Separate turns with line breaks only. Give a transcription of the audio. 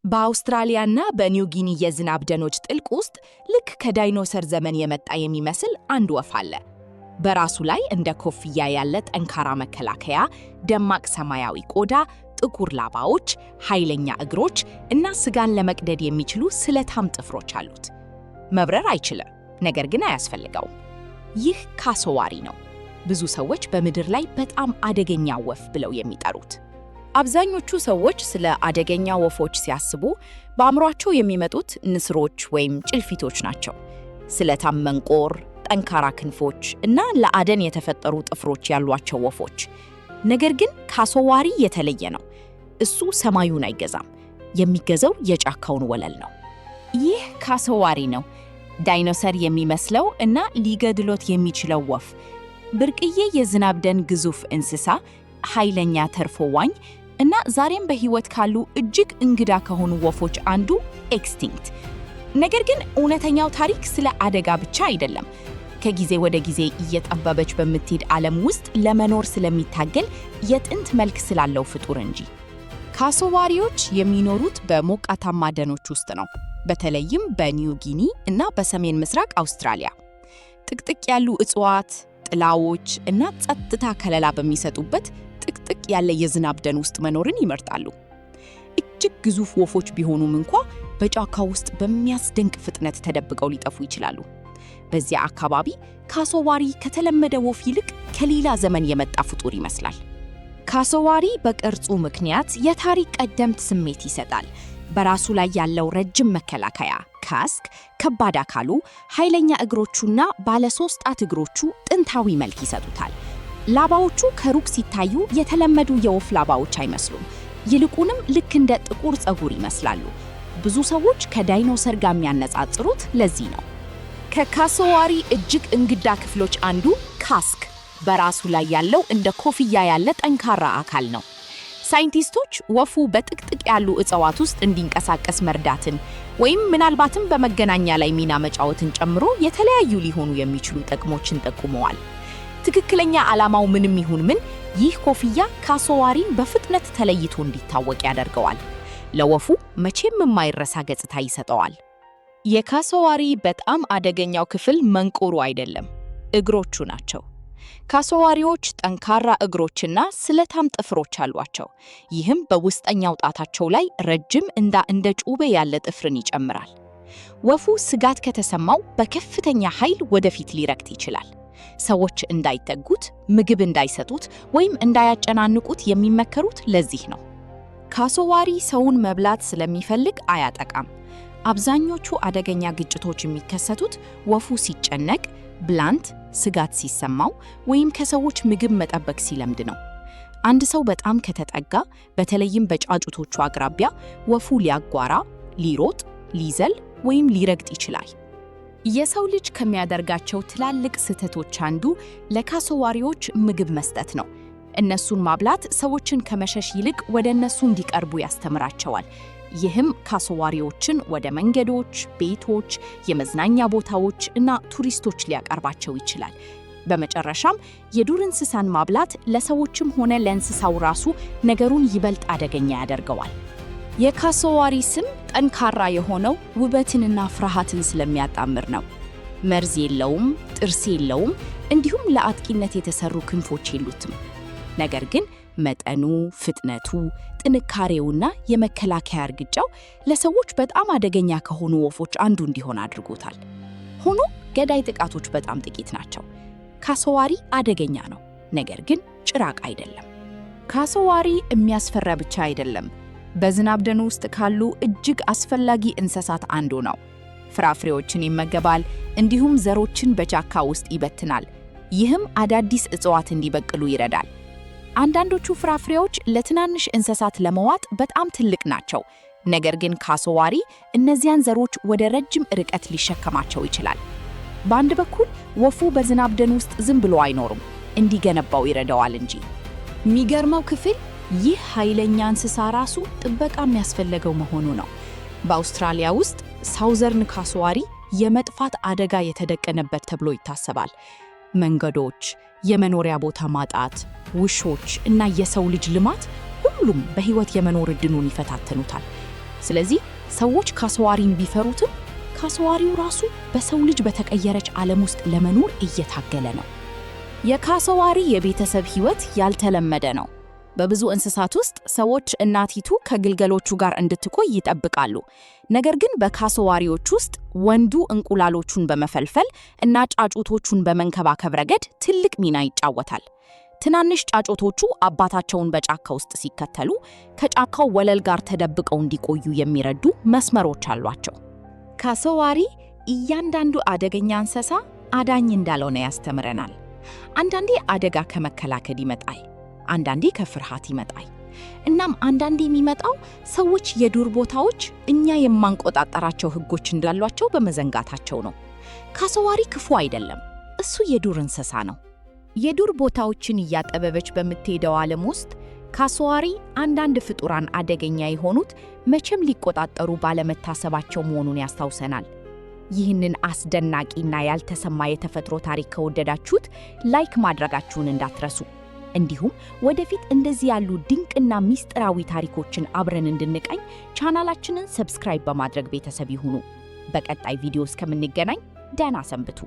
በአውስትራሊያና በኒው ጊኒ የዝናብ ደኖች ጥልቅ ውስጥ ልክ ከዳይኖሰር ዘመን የመጣ የሚመስል አንድ ወፍ አለ። በራሱ ላይ እንደ ኮፍያ ያለ ጠንካራ መከላከያ፣ ደማቅ ሰማያዊ ቆዳ፣ ጥቁር ላባዎች፣ ኃይለኛ እግሮች እና ስጋን ለመቅደድ የሚችሉ ስለታም ጥፍሮች አሉት። መብረር አይችልም፣ ነገር ግን አያስፈልገውም። ይህ ካሶዋሪ ነው፣ ብዙ ሰዎች በምድር ላይ በጣም አደገኛ ወፍ ብለው የሚጠሩት። አብዛኞቹ ሰዎች ስለ አደገኛ ወፎች ሲያስቡ በአእምሯቸው የሚመጡት ንስሮች ወይም ጭልፊቶች ናቸው። ስለታም መንቆር፣ ጠንካራ ክንፎች እና ለአደን የተፈጠሩ ጥፍሮች ያሏቸው ወፎች። ነገር ግን ካሶዋሪ የተለየ ነው። እሱ ሰማዩን አይገዛም፣ የሚገዛው የጫካውን ወለል ነው። ይህ ካሶዋሪ ነው፣ ዳይኖሰር የሚመስለው እና ሊገድሎት የሚችለው ወፍ። ብርቅዬ የዝናብ ደን ግዙፍ እንስሳ፣ ኃይለኛ ተርፎ ዋኝ እና ዛሬም በሕይወት ካሉ እጅግ እንግዳ ከሆኑ ወፎች አንዱ ኤክስቲንክት። ነገር ግን እውነተኛው ታሪክ ስለ አደጋ ብቻ አይደለም። ከጊዜ ወደ ጊዜ እየጠበበች በምትሄድ ዓለም ውስጥ ለመኖር ስለሚታገል የጥንት መልክ ስላለው ፍጡር እንጂ። ካሶዋሪዎች የሚኖሩት በሞቃታማ ደኖች ውስጥ ነው፣ በተለይም በኒው ጊኒ እና በሰሜን ምስራቅ አውስትራሊያ። ጥቅጥቅ ያሉ እጽዋት፣ ጥላዎች እና ጸጥታ ከለላ በሚሰጡበት ጥቅጥቅ ያለ የዝናብ ደን ውስጥ መኖርን ይመርጣሉ። እጅግ ግዙፍ ወፎች ቢሆኑም እንኳ በጫካ ውስጥ በሚያስደንቅ ፍጥነት ተደብቀው ሊጠፉ ይችላሉ። በዚያ አካባቢ ካሶዋሪ ከተለመደ ወፍ ይልቅ ከሌላ ዘመን የመጣ ፍጡር ይመስላል። ካሶዋሪ በቅርጹ ምክንያት የታሪክ ቀደምት ስሜት ይሰጣል። በራሱ ላይ ያለው ረጅም መከላከያ ካስክ፣ ከባድ አካሉ፣ ኃይለኛ እግሮቹና ባለ 3 ጣት እግሮቹ ጥንታዊ መልክ ይሰጡታል። ላባዎቹ ከሩቅ ሲታዩ የተለመዱ የወፍ ላባዎች አይመስሉም። ይልቁንም ልክ እንደ ጥቁር ፀጉር ይመስላሉ። ብዙ ሰዎች ከዳይኖሰር ጋር የሚያነጻጽሩት ለዚህ ነው። ከካሶዋሪ እጅግ እንግዳ ክፍሎች አንዱ ካስክ፣ በራሱ ላይ ያለው እንደ ኮፍያ ያለ ጠንካራ አካል ነው። ሳይንቲስቶች ወፉ በጥቅጥቅ ያሉ እጽዋት ውስጥ እንዲንቀሳቀስ መርዳትን ወይም ምናልባትም በመገናኛ ላይ ሚና መጫወትን ጨምሮ የተለያዩ ሊሆኑ የሚችሉ ጥቅሞችን ጠቁመዋል። ትክክለኛ ዓላማው ምንም ይሁን ምን፣ ይህ ኮፍያ ካሶዋሪን በፍጥነት ተለይቶ እንዲታወቅ ያደርገዋል። ለወፉ መቼም የማይረሳ ገጽታ ይሰጠዋል። የካሶዋሪ በጣም አደገኛው ክፍል መንቆሩ አይደለም፣ እግሮቹ ናቸው። ካሶዋሪዎች ጠንካራ እግሮችና ስለታም ጥፍሮች አሏቸው። ይህም በውስጠኛው ጣታቸው ላይ ረጅም እንደ ጩቤ ያለ ጥፍርን ይጨምራል። ወፉ ስጋት ከተሰማው በከፍተኛ ኃይል ወደፊት ሊረግጥ ይችላል። ሰዎች እንዳይጠጉት፣ ምግብ እንዳይሰጡት ወይም እንዳያጨናንቁት የሚመከሩት ለዚህ ነው። ካሶዋሪ ሰውን መብላት ስለሚፈልግ አያጠቃም። አብዛኞቹ አደገኛ ግጭቶች የሚከሰቱት ወፉ ሲጨነቅ፣ ብላንት ስጋት ሲሰማው ወይም ከሰዎች ምግብ መጠበቅ ሲለምድ ነው። አንድ ሰው በጣም ከተጠጋ፣ በተለይም በጫጩቶቹ አቅራቢያ፣ ወፉ ሊያጓራ፣ ሊሮጥ፣ ሊዘል ወይም ሊረግጥ ይችላል። የሰው ልጅ ከሚያደርጋቸው ትላልቅ ስህተቶች አንዱ ለካሶዋሪዎች ምግብ መስጠት ነው። እነሱን ማብላት ሰዎችን ከመሸሽ ይልቅ ወደ እነሱ እንዲቀርቡ ያስተምራቸዋል። ይህም ካሶዋሪዎችን ወደ መንገዶች፣ ቤቶች፣ የመዝናኛ ቦታዎች እና ቱሪስቶች ሊያቀርባቸው ይችላል። በመጨረሻም የዱር እንስሳን ማብላት ለሰዎችም ሆነ ለእንስሳው ራሱ ነገሩን ይበልጥ አደገኛ ያደርገዋል። የካሶዋሪ ስም ጠንካራ የሆነው ውበትንና ፍርሃትን ስለሚያጣምር ነው። መርዝ የለውም፣ ጥርስ የለውም፣ እንዲሁም ለአጥቂነት የተሰሩ ክንፎች የሉትም። ነገር ግን መጠኑ፣ ፍጥነቱ፣ ጥንካሬውና የመከላከያ እርግጫው ለሰዎች በጣም አደገኛ ከሆኑ ወፎች አንዱ እንዲሆን አድርጎታል። ሆኖ ገዳይ ጥቃቶች በጣም ጥቂት ናቸው። ካሶዋሪ አደገኛ ነው፣ ነገር ግን ጭራቅ አይደለም። ካሶዋሪ የሚያስፈራ ብቻ አይደለም፣ በዝናብ ደን ውስጥ ካሉ እጅግ አስፈላጊ እንስሳት አንዱ ነው። ፍራፍሬዎችን ይመገባል፣ እንዲሁም ዘሮችን በጫካ ውስጥ ይበትናል። ይህም አዳዲስ እጽዋት እንዲበቅሉ ይረዳል። አንዳንዶቹ ፍራፍሬዎች ለትናንሽ እንስሳት ለመዋጥ በጣም ትልቅ ናቸው። ነገር ግን ካሶዋሪ እነዚያን ዘሮች ወደ ረጅም ርቀት ሊሸከማቸው ይችላል። በአንድ በኩል ወፉ በዝናብ ደን ውስጥ ዝም ብሎ አይኖርም፣ እንዲገነባው ይረዳዋል እንጂ። የሚገርመው ክፍል ይህ ኃይለኛ እንስሳ ራሱ ጥበቃ የሚያስፈልገው መሆኑ ነው። በአውስትራሊያ ውስጥ ሳውዘርን ካሶዋሪ የመጥፋት አደጋ የተደቀነበት ተብሎ ይታሰባል። መንገዶች፣ የመኖሪያ ቦታ ማጣት፣ ውሾች እና የሰው ልጅ ልማት ሁሉም በሕይወት የመኖር ዕድሉን ይፈታተኑታል። ስለዚህ ሰዎች ካሶዋሪን ቢፈሩትም ካሶዋሪው ራሱ በሰው ልጅ በተቀየረች ዓለም ውስጥ ለመኖር እየታገለ ነው። የካሶዋሪ የቤተሰብ ሕይወት ያልተለመደ ነው። በብዙ እንስሳት ውስጥ ሰዎች እናቲቱ ከግልገሎቹ ጋር እንድትቆይ ይጠብቃሉ። ነገር ግን በካሶዋሪዎች ውስጥ ወንዱ እንቁላሎቹን በመፈልፈል እና ጫጩቶቹን በመንከባከብ ረገድ ትልቅ ሚና ይጫወታል። ትናንሽ ጫጩቶቹ አባታቸውን በጫካ ውስጥ ሲከተሉ ከጫካው ወለል ጋር ተደብቀው እንዲቆዩ የሚረዱ መስመሮች አሏቸው። ካሶዋሪ እያንዳንዱ አደገኛ እንስሳ አዳኝ እንዳልሆነ ያስተምረናል። አንዳንዴ አደጋ ከመከላከል ይመጣል፣ አንዳንዴ ከፍርሃት ይመጣል። እናም አንዳንዴ የሚመጣው ሰዎች የዱር ቦታዎች እኛ የማንቆጣጠራቸው ሕጎች እንዳሏቸው በመዘንጋታቸው ነው። ካሶዋሪ ክፉ አይደለም፣ እሱ የዱር እንስሳ ነው። የዱር ቦታዎችን እያጠበበች በምትሄደው ዓለም ውስጥ ካሶዋሪ አንዳንድ ፍጡራን አደገኛ የሆኑት መቼም ሊቆጣጠሩ ባለመታሰባቸው መሆኑን ያስታውሰናል። ይህንን አስደናቂና ያልተሰማ የተፈጥሮ ታሪክ ከወደዳችሁት ላይክ ማድረጋችሁን እንዳትረሱ። እንዲሁም ወደፊት እንደዚህ ያሉ ድንቅና ሚስጥራዊ ታሪኮችን አብረን እንድንቃኝ ቻናላችንን ሰብስክራይብ በማድረግ ቤተሰብ ይሁኑ። በቀጣይ ቪዲዮ እስከምንገናኝ ደህና ሰንብቱ።